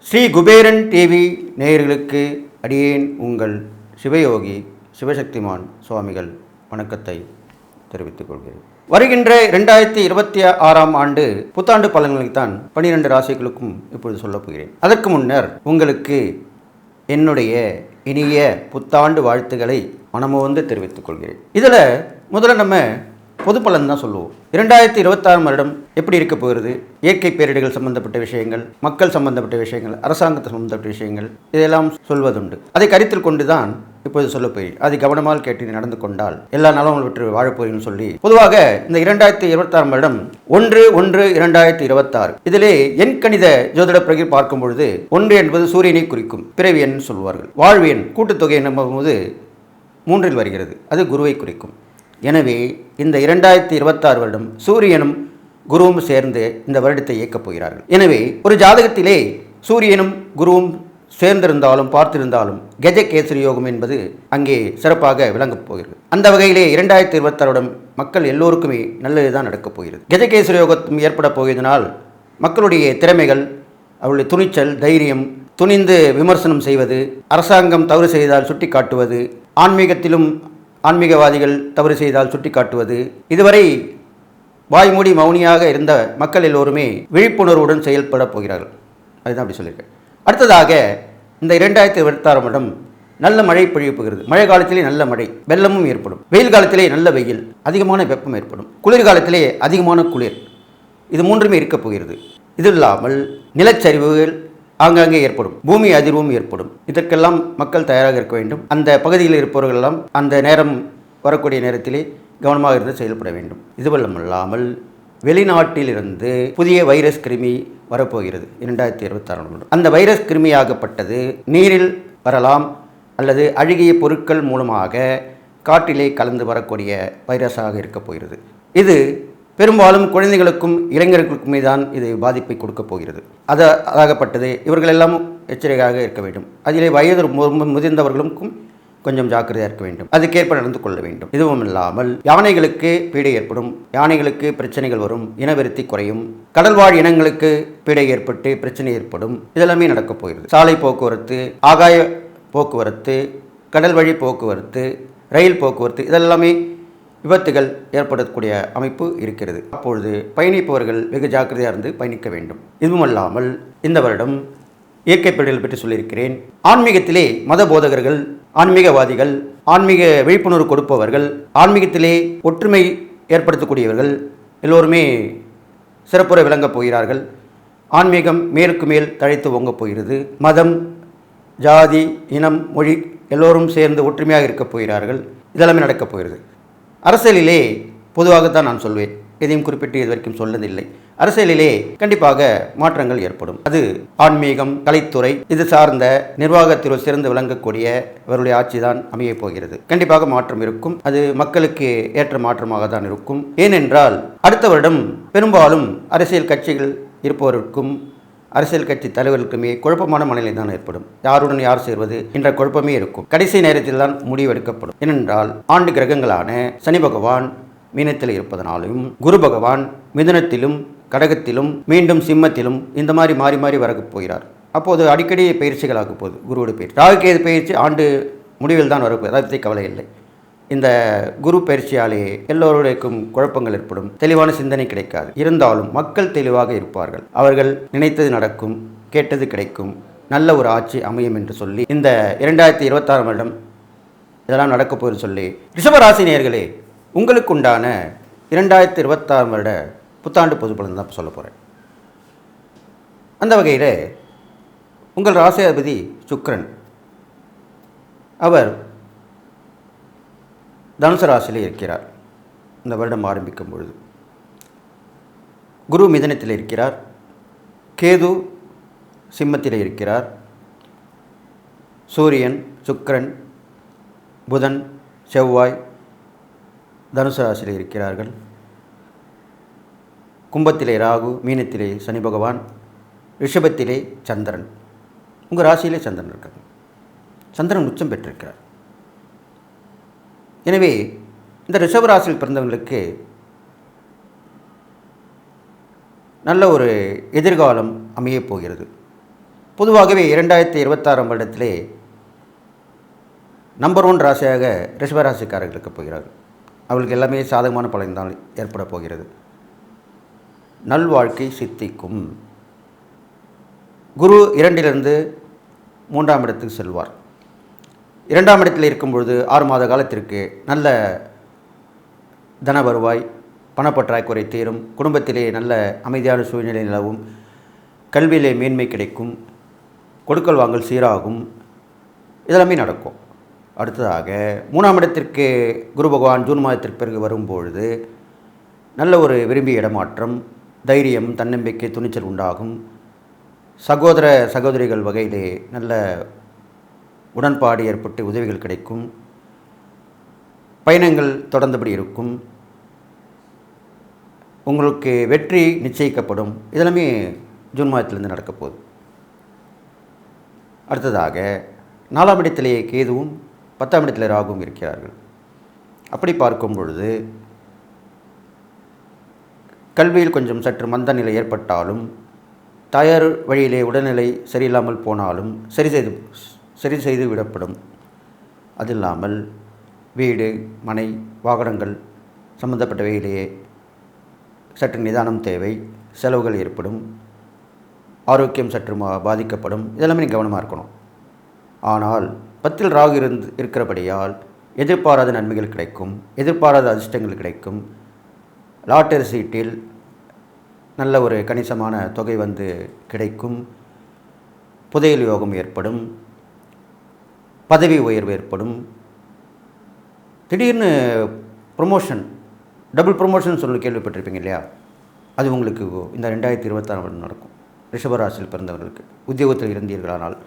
Sri Kuberan TV நேயர்களுக்கு அடியேன் உங்கள் சிவயோகி சிவசக்திமான் சுவாமிகள் வணக்கத்தை தெரிவித்துக் கொள்கிறேன். வருகின்ற 2026ஆம் ஆண்டு புத்தாண்டு பலன்களைத்தான் 12 ராசிகளுக்கும் இப்பொழுது சொல்லப் போகிறேன். அதற்கு முன்னர் உங்களுக்கு என்னுடைய இனிய புத்தாண்டு வாழ்த்துக்களை மனமோந்து தெரிவித்துக் கொள்கிறேன். இதில் முதல்ல நம்ம பொது பலன் தான் சொல்லுவோம். 2026 வருடம் எப்படி இருக்க போகிறது, இயற்கை பேரிடர்கள் சம்பந்தப்பட்ட விஷயங்கள், மக்கள் சம்பந்தப்பட்ட விஷயங்கள், அரசாங்கத்தை சம்பந்தப்பட்ட விஷயங்கள், இதெல்லாம் சொல்வதுண்டு. அதை கருத்தில் கொண்டு தான் இப்போது சொல்ல போய் அதை கவனமாக கேட்டு நடந்து கொண்டால் எல்லா நலமும் விட்டு வாழப்போகிறேன்னு சொல்லி பொதுவாக இந்த 2026 வருடம் 1/1/2026 இதிலே எண் கணித ஜோதிட பிரகி பார்க்கும் பொழுது 1 என்பது சூரியனை குறிக்கும், பிறவி எண் சொல்வார்கள். வாழ்வு எண் கூட்டுத்தொகை என்பது 3 வருகிறது, அது குருவை குறிக்கும். எனவே இந்த 2026 வருடம் சூரியனும் குருவும் சேர்ந்து இந்த வருடத்தை இயக்கப் போகிறார்கள். எனவே ஒரு ஜாதகத்திலே சூரியனும் குருவும் சேர்ந்திருந்தாலும் பார்த்திருந்தாலும் கஜகேசரி யோகம் என்பது அங்கே சிறப்பாக விளங்கப் போகிறது. அந்த வகையிலே 2026 வருடம் மக்கள் எல்லோருக்குமே நல்லதுதான் நடக்கப் போகிறது. கஜகேசரி யோகம் ஏற்பட போவதனால் மக்களுடைய திறமைகள், அவருடைய துணிச்சல், தைரியம், துணிந்து விமர்சனம் செய்வது, அரசாங்கம் தவறு செய்தால் சுட்டி காட்டுவது, ஆன்மீகவாதிகள் தவறு செய்தால் சுட்டி காட்டுவது, இதுவரை வாய்மூடி மௌனியாக இருந்த மக்கள் எல்லோருமே விழிப்புணர்வுடன் செயல்பட போகிறார்கள். அதுதான் அப்படி சொல்லியிருக்கேன். அடுத்ததாக இந்த 2026 வருடம் நல்ல மழை பொழிய போகிறது. மழை காலத்திலே நல்ல மழை, வெள்ளமும் ஏற்படும். வெயில் காலத்திலே நல்ல வெயில், அதிகமான வெப்பம் ஏற்படும். குளிர்காலத்திலே அதிகமான குளிர், இது மூன்றுமே இருக்கப் போகிறது. இது இல்லாமல் நிலச்சரிவுகள் ஆங்காங்கே ஏற்படும், பூமி அதிர்வும் ஏற்படும். இதற்கெல்லாம் மக்கள் தயாராக இருக்க வேண்டும். அந்த பகுதியில் இருப்பவர்களெல்லாம் அந்த நேரம் வரக்கூடிய நேரத்திலே கவனமாக இருந்து செயல்பட வேண்டும். இதுவல்லமல்லாமல் வெளிநாட்டிலிருந்து புதிய வைரஸ் கிருமி வரப்போகிறது 2026. அந்த வைரஸ் கிருமியாகப்பட்டது நீரில் வரலாம் அல்லது அழுகிய பொருட்கள் மூலமாக காற்றிலே கலந்து வரக்கூடிய வைரஸாக இருக்கப் போகிறது. இது பெரும்பாலும் குழந்தைகளுக்கும் இளைஞர்களுக்குமே தான் இது பாதிப்பை கொடுக்கப் போகிறது. அதாகப்பட்டது இவர்கள் எல்லாம் எச்சரிக்கையாக இருக்க வேண்டும். அதிலே வயது முதிர்ந்தவர்களுக்கும் கொஞ்சம் ஜாக்கிரதையாக இருக்க வேண்டும், அதுக்கேற்ப நடந்து கொள்ள வேண்டும். இதுவும் இல்லாமல் யானைகளுக்கு பீடை ஏற்படும், யானைகளுக்கு பிரச்சனைகள் வரும், இனவெருத்தி குறையும், கடல்வாழ் இனங்களுக்கு பீடை ஏற்பட்டு பிரச்சனை ஏற்படும். இதெல்லாமே நடக்கப் போகிறது. சாலை போக்குவரத்து, ஆகாய போக்குவரத்து, கடல் வழி போக்குவரத்து, ரயில் போக்குவரத்து, இதெல்லாமே விபத்துகள் ஏற்படக்கூடிய அமைப்பு இருக்கிறது. அப்பொழுது பயணிப்பவர்கள் வெகு ஜாக்கிரதையாக இருந்து பயணிக்க வேண்டும். இதுவுமல்லாமல் இந்த வருடம் இயற்கை பேரிடர்கள் பற்றி சொல்லியிருக்கிறேன். ஆன்மீகத்திலே மத போதகர்கள், ஆன்மீகவாதிகள், ஆன்மீக விழிப்புணர்வு கொடுப்பவர்கள், ஆன்மீகத்திலே ஒற்றுமை ஏற்படுத்தக்கூடியவர்கள் எல்லோருமே சிறப்புற விளங்கப் போகிறார்கள். ஆன்மீகம் மேலுக்கு மேல் தழைத்து ஓங்கப் போகிறது. மதம், ஜாதி, இனம், மொழி எல்லோரும் சேர்ந்து ஒற்றுமையாக இருக்கப் போகிறார்கள். இதெல்லாமே நடக்கப் போகிறது. அரசியலிலே பொதுவாகத்தான் நான் சொல்வேன், எதையும் குறிப்பிட்டு இது வரைக்கும் சொல்லதில்லை. அரசியலிலே கண்டிப்பாக மாற்றங்கள் ஏற்படும். அது ஆன்மீகம், கலைத்துறை இது சார்ந்த நிர்வாகத்தில் சிறந்து விளங்கக்கூடிய இவருடைய ஆட்சி தான் அமையப் போகிறது. கண்டிப்பாக மாற்றம் இருக்கும். அது மக்களுக்கு ஏற்ற மாற்றமாக தான் இருக்கும். ஏனென்றால் அடுத்த வருடம் பெரும்பாலும் அரசியல் கட்சிகள் இருப்பவருக்கும் அரசியல் கட்சி தலைவர்களுக்குமே குழப்பமான மனநிலை தான் ஏற்படும். யாருடன் யார் சேர்வது என்ற குழப்பமே இருக்கும். கடைசி நேரத்தில் தான் முடிவெடுக்கப்படும். ஏனென்றால் ஆண்டு கிரகங்களான சனி பகவான் மீனத்தில் இருப்பதனாலும், குரு பகவான் மிதுனத்திலும் கடகத்திலும் மீண்டும் சிம்மத்திலும் இந்த மாதிரி மாறி மாறி வரப் போகிறார். அப்போது அடிக்கடி பயிற்சிகளாக போகுது குருவோட பயிற்சி. ராகுகேது பயிற்சி ஆண்டு முடிவில் தான் வரப்போகுது, அதை கவலை இல்லை. இந்த குரு பயிற்சியாலே எல்லோருக்கும் குழப்பங்கள் ஏற்படும், தெளிவான சிந்தனை கிடைக்காது. இருந்தாலும் மக்கள் தெளிவாக இருப்பார்கள். அவர்கள் நினைத்தது நடக்கும், கேட்டது கிடைக்கும், நல்ல ஒரு ஆட்சி அமையும் என்று சொல்லி இந்த 2026 வருடம் இதெல்லாம் நடக்கப் போகுதுன்னு சொல்லி ரிஷபராசி நேயர்களே, உங்களுக்கு உண்டான 2026 வருட புத்தாண்டு பொது பலன் தான் சொல்ல போகிறேன். அந்த வகையில் உங்கள் ராசியாதிபதி சுக்கிரன், அவர் தனுசு ராசியில் இருக்கிறார். இந்த வருடம் ஆரம்பிக்கும் பொழுது குரு மிதனத்தில் இருக்கிறார், கேது சிம்மத்தில் இருக்கிறார், சூரியன், சுக்கிரன், புதன், செவ்வாய் தனுசு ராசியில் இருக்கிறார்கள். கும்பத்திலே ராகு, மீனத்திலே சனி பகவான், ரிஷபத்திலே சந்திரன். உங்கள் ராசியிலே சந்திரன் இருக்காங்க. சந்திரன் உச்சம் பெற்றிருக்கிறார். எனவே இந்த ரிஷப ராசியில் பிறந்தவர்களுக்கு நல்ல ஒரு எதிர்காலம் அமையப் போகிறது. பொதுவாகவே 2026 வருடத்திலே நம்பர் 1 ராசியாக ரிஷபராசிக்காரர்களுக்கு போகிறார்கள். அவர்களுக்கு எல்லாமே சாதகமான பலன் தான் ஏற்பட போகிறது. நல்வாழ்க்கை சித்திக்கும். குரு 2லிருந்து 3ஆம் இடத்துக்கு செல்வார். 2ஆம் இடத்தில் இருக்கும் பொழுது 6 மாத காலத்திற்கு நல்ல தன வருவாய், பணப்பற்றாக்குறை தீரும், குடும்பத்திலே நல்ல அமைதியான சூழ்நிலை நிலவும், கல்வியிலே மேன்மை கிடைக்கும், கொடுக்கல் வாங்கல் சீராகும், இதெல்லாமே நடக்கும். அடுத்ததாக 3ஆம் இடத்திற்கு குரு பகவான் ஜூன் மாதத்திற்கு பிறகு வரும்பொழுது நல்ல ஒரு விரும்பிய இடமாற்றம், தைரியம், தன்னம்பிக்கை, துணிச்சல் உண்டாகும். சகோதர சகோதரிகள் வகையிலே நல்ல உடன்பாடு ஏற்பட்டு உதவிகள் கிடைக்கும். பயணங்கள் தொடர்ந்தபடி இருக்கும். உங்களுக்கு வெற்றி நிச்சயிக்கப்படும். இதெல்லாமே ஜூன் மாதத்திலிருந்து நடக்கப் போகுது. அடுத்ததாக 4ஆம் இடத்திலேயே கேதுவும் 10ஆம் இடத்தில் ராகுவும் இருக்கிறார்கள். அப்படி பார்க்கும் பொழுது கல்வியில் கொஞ்சம் சற்று மந்த நிலை ஏற்பட்டாலும், தாயார் வழியிலே உடல்நிலை சரியில்லாமல் போனாலும் சரி செய்து விடப்படும். அது இல்லாமல் வீடு, மனை, வாகனங்கள் சம்பந்தப்பட்ட வகையிலேயே சற்று நிதானம் தேவை. செலவுகள் ஏற்படும். ஆரோக்கியம் சற்று பாதிக்கப்படும். இதெல்லாமே நீங்கள் கவனமாக இருக்கணும். ஆனால் 10ல் ராகு இருக்கிறபடியால் எதிர்பாராத நன்மைகள் கிடைக்கும், எதிர்பாராத அதிர்ஷ்டங்கள் கிடைக்கும். லாட்டரி சீட்டில் நல்ல ஒரு கணிசமான தொகை வந்து கிடைக்கும். புதையல் யோகம் ஏற்படும். பதவி உயர்வு ஏற்படும். திடீர்னு ப்ரொமோஷன், டபுள் ப்ரொமோஷன் சொல்லி கேள்விப்பட்டிருப்பீங்க இல்லையா? அது உங்களுக்கு இந்த 2026 நடக்கும். ரிஷபராசியில் பிறந்தவர்களுக்கு உத்தியோகத்தில் இருந்தீர்களானால்,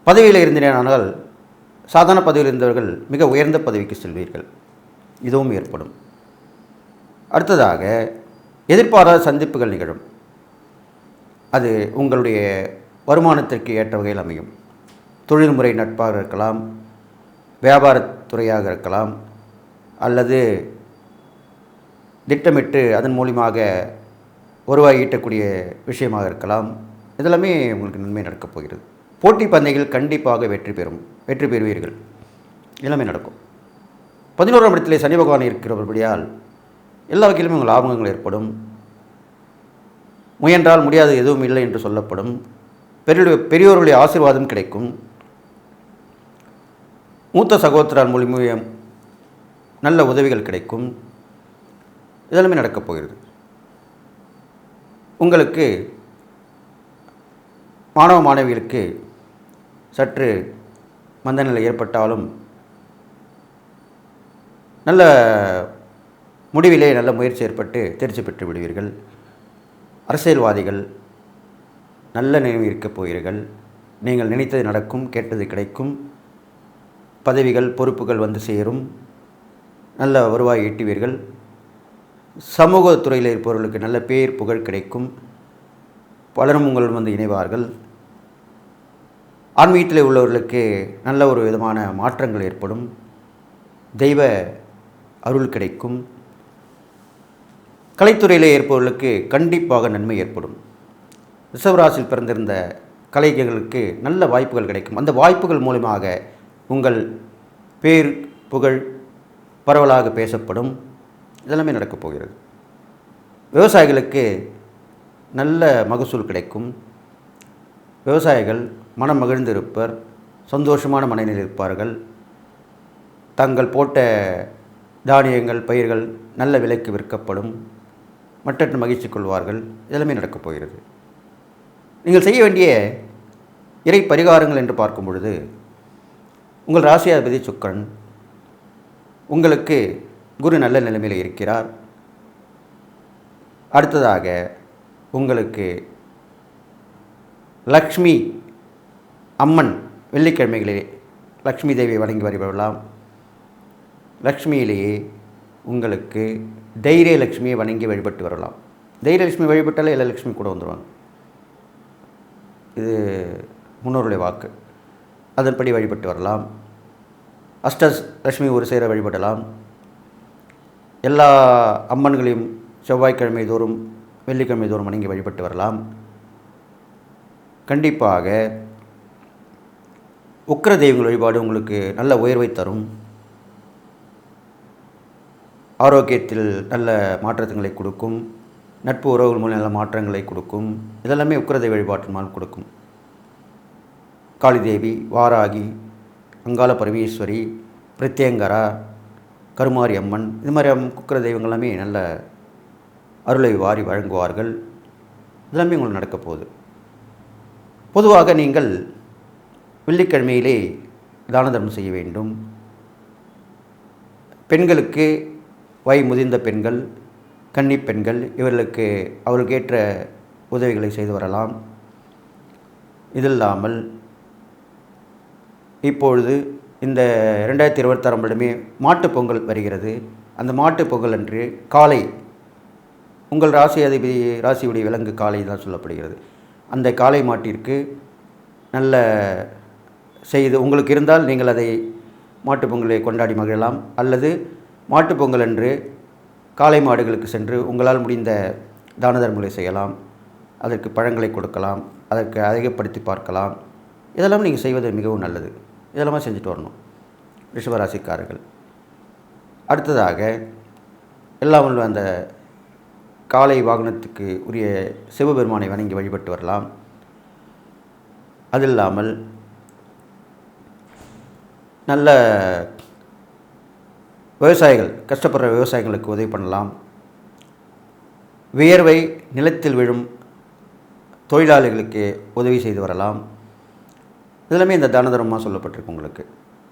பதவியில் இருந்தீர்களானால், சாதாரண பதவியில் இருந்தவர்கள் மிக உயர்ந்த பதவிக்கு செல்வீர்கள். இதுவும் ஏற்படும். அடுத்ததாக எதிர்பாராத சந்திப்புகள் நிகழும். அது உங்களுடைய வருமானத்திற்கு ஏற்ற வகையில் அமையும். தொழில்முறை நட்பாக இருக்கலாம், வியாபாரத்துறையாக இருக்கலாம், அல்லது திட்டமிட்டு அதன் மூலியமாக வருவாய் ஈட்டக்கூடிய விஷயமாக இருக்கலாம். இதெல்லாமே உங்களுக்கு நன்மை நடக்கப் போகிறது. போட்டி பந்தயங்கள் கண்டிப்பாக வெற்றி பெறுவீர்கள். எல்லாமே நடக்கும். 11ஆம் இடத்திலே சனி பகவான் இருக்கிறபடியால் எல்லா வகையிலுமே உங்கள் லாபங்கள் ஏற்படும். முயன்றால் முடியாது எதுவும் இல்லை என்று சொல்லப்படும். பெரியோர்களுடைய ஆசீர்வாதம் கிடைக்கும். மூத்த சகோதரர் மூலியம் நல்ல உதவிகள் கிடைக்கும். இதெல்லாமே நடக்கப் போகிறது. உங்களுக்கு மாணவ மாணவிகளுக்கு சற்று மந்தநிலை ஏற்பட்டாலும் நல்ல முடிவிலே நல்ல முயற்சி ஏற்பட்டு தேர்ச்சி பெற்று விடுவீர்கள். அரசியல்வாதிகள் நல்ல நினைவு இருக்கப் போகிறீர்கள். நீங்கள் நினைத்தது நடக்கும், கேட்டது கிடைக்கும். பதவிகள், பொறுப்புகள் வந்து சேரும். நல்ல வருவாய் ஈட்டுவீர்கள். சமூகத்துறையில் இருப்பவர்களுக்கு நல்ல பேர், புகழ் கிடைக்கும். பலரும் உங்களுடன் வந்து இணைவார்கள். ஆன்மீகத்தில் உள்ளவர்களுக்கு நல்ல ஒரு விதமான மாற்றங்கள் ஏற்படும். தெய்வ அருள் கிடைக்கும். கலைத்துறையில் இருப்பவர்களுக்கு கண்டிப்பாக நன்மை ஏற்படும். ரிஷபராசியில் பிறந்திருந்த கலைஞர்களுக்கு நல்ல வாய்ப்புகள் கிடைக்கும். அந்த வாய்ப்புகள் மூலமாக உங்கள் பேர், புகழ் பரவலாக பேசப்படும். இதெல்லாமே நடக்கப் போகிறது. விவசாயிகளுக்கு நல்ல மகசூல் கிடைக்கும். விவசாயிகள் மனம் மகிழ்ந்திருப்பர், சந்தோஷமான மனநிலையில் இருப்பார்கள். தங்கள் போட்ட தானியங்கள், பயிர்கள் நல்ல விலைக்கு விற்கப்படும். மற்ற மகிழ்ச்சி கொள்வார்கள். இதெல்லாமே நடக்கப் போகிறது. நீங்கள் செய்ய வேண்டிய இறை பரிகாரங்கள் என்று பார்க்கும் பொழுது, உங்கள் ராசியாதிபதி சுக்கிரன், உங்களுக்கு குரு நல்ல நிலைமையில் இருக்கிறார். அடுத்ததாக உங்களுக்கு லக்ஷ்மி அம்மன் வெள்ளிக்கிழமைகளிலே லக்ஷ்மி தேவியை வணங்கி வழிபடலாம். லக்ஷ்மியிலேயே உங்களுக்கு தைரிய லக்ஷ்மியை வணங்கி வழிபட்டு வரலாம். தைரியலட்சுமி வழிபட்டாலே எல்லா லக்ஷ்மி கூட வந்துடுவாங்க. இது முன்னோருடைய வாக்கு. அதன்படி வழிபட்டு வரலாம். அஷ்டலட்சுமி ஒரு சேர வழிபடலாம். எல்லா அம்மன்களையும் செவ்வாய்க்கிழமை தோறும் வெள்ளிக்கிழமை தோறும் வணங்கி வழிபட்டு வரலாம். கண்டிப்பாக உக்கிர தெய்வங்கள் வழிபாடு உங்களுக்கு நல்ல உயர்வை தரும். ஆரோக்கியத்தில் நல்ல மாற்றங்களை கொடுக்கும். நட்பு உறவுகள் மூலம் நல்ல மாற்றங்களை கொடுக்கும். இதெல்லாமே உக்கிர தெய்வ வழிபாட்டினால் கொடுக்கும். காளி தேவி, வாராகி, அங்காள பரமேஸ்வரி, பிரத்யங்கரா, கருமாரி அம்மன், இது மாதிரி உக்கிர தெய்வங்கள் எல்லாமே நல்ல அருளை வாரி வழங்குவார்கள். இதெல்லாமே உங்களுக்கு நடக்க போகுது. பொதுவாக நீங்கள் வெள்ளிக்கிழமையிலே தான தர்மம் செய்ய வேண்டும். பெண்களுக்கு வயது முதிர்ந்த பெண்கள், கன்னி பெண்கள், இவர்களுக்கு அவர்களுக்கு ஏற்ற உதவிகளை செய்து வரலாம். இது இல்லாமல் இப்பொழுது இந்த 2026 வருடமே மாட்டுப் பொங்கல் வருகிறது. அந்த மாட்டுப் பொங்கல் அன்று காளை, உங்கள் ராசி அதிபதி ராசியுடைய விலங்கு காளை தான் சொல்லப்படுகிறது. அந்த காளை மாட்டிற்கு நல்ல செய்து உங்களுக்கு இருந்தால் நீங்கள் அதை மாட்டுப் பொங்கலை கொண்டாடி மகிழலாம். அல்லது மாட்டுப் பொங்கல் அன்று காளை மாடுகளுக்கு சென்று உங்களால் முடிந்த தான தர்மங்களை செய்யலாம். அதற்கு பழங்களை கொடுக்கலாம். அதற்கு அதிகப்படுத்தி பார்க்கலாம். இதெல்லாம் நீங்கள் செய்வது மிகவும் நல்லது. இதெல்லாமே செஞ்சுட்டு வரணும் ரிஷபராசிக்காரர்கள். அடுத்ததாக எல்லாம் அந்த காளை வாகனத்துக்கு உரிய சிவபெருமானை வணங்கி வழிபட்டு வரலாம். அது இல்லாமல் நல்ல விவசாயிகள், கஷ்டப்படுற விவசாயிகளுக்கு உதவி பண்ணலாம். வியர்வை நிலத்தில் விழும் தொழிலாளிகளுக்கு உதவி செய்து வரலாம். இதெல்லாமே இந்த தான தர்மமாக சொல்லப்பட்டிருக்கு உங்களுக்கு.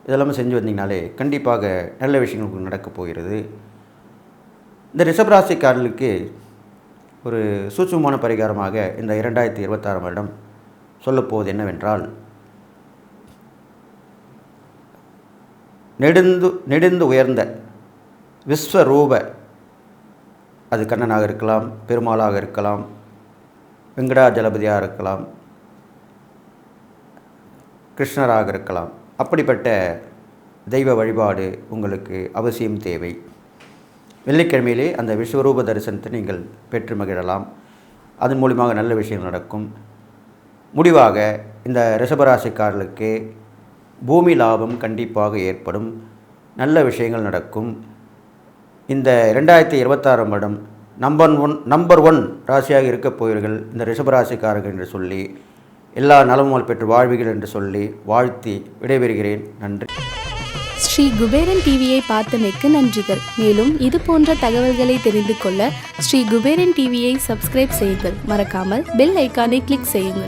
இதெல்லாமே செஞ்சு வந்தீங்கனாலே கண்டிப்பாக நல்ல விஷயங்கள் உங்களுக்கு நடக்கப் போகிறது. இந்த ரிஷபராசிக்காரர்களுக்கு ஒரு சூட்சுமமான பரிகாரமாக இந்த 2026 வருடம் சொல்லப்போவது என்னவென்றால், நெடுந்து உயர்ந்த விஸ்வரூப, அது கண்ணனாக இருக்கலாம், பெருமாளாக இருக்கலாம், வெங்கடாஜலபதியாக இருக்கலாம், கிருஷ்ணராக இருக்கலாம். அப்படிப்பட்ட தெய்வ வழிபாடு உங்களுக்கு அவசியம் தேவை. வெள்ளிக்கிழமையிலே அந்த விஸ்வரூப தரிசனத்தை நீங்கள் பெற்று மகிழலாம். அதன் மூலியமாக நல்ல விஷயங்கள் நடக்கும். முடிவாக இந்த ரிஷபராசிக்காரர்களுக்கு பூமி லாபம் கண்டிப்பாக ஏற்படும். நல்ல விஷயங்கள் நடக்கும். இந்த 2026 வருடம் நம்பர் ஒன் ராசியாக இருக்கப் போவீர்கள் இந்த ரிஷபராசிக்காரர்கள் என்று சொல்லி, எல்லா நலமும் பெற்று வாழ்வீர்கள் என்று சொல்லி வாழ்த்தி விடைபெறுகிறேன். நன்றி. ஸ்ரீ குபேரன் டிவியை பார்த்தமைக்கு நன்றிகள். மேலும் இது போன்ற தகவல்களை தெரிந்து கொள்ள ஸ்ரீ குபேரன் டிவியை சப்ஸ்கிரைப் செய்யுங்கள். மறக்காமல் பெல் ஐக்கானை கிளிக் செய்யுங்கள்.